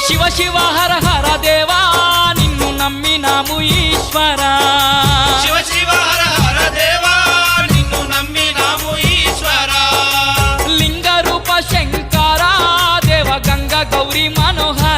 శివ శివ హర హర దేవా నిన్ను నమ్మినాము ఈశ్వరా శివ శివ హర హర దేవా నిన్ను నమ్మినాము ఈశ్వరా లింగ రూప శంకరా దేవ గంగ గౌరీ మనోహర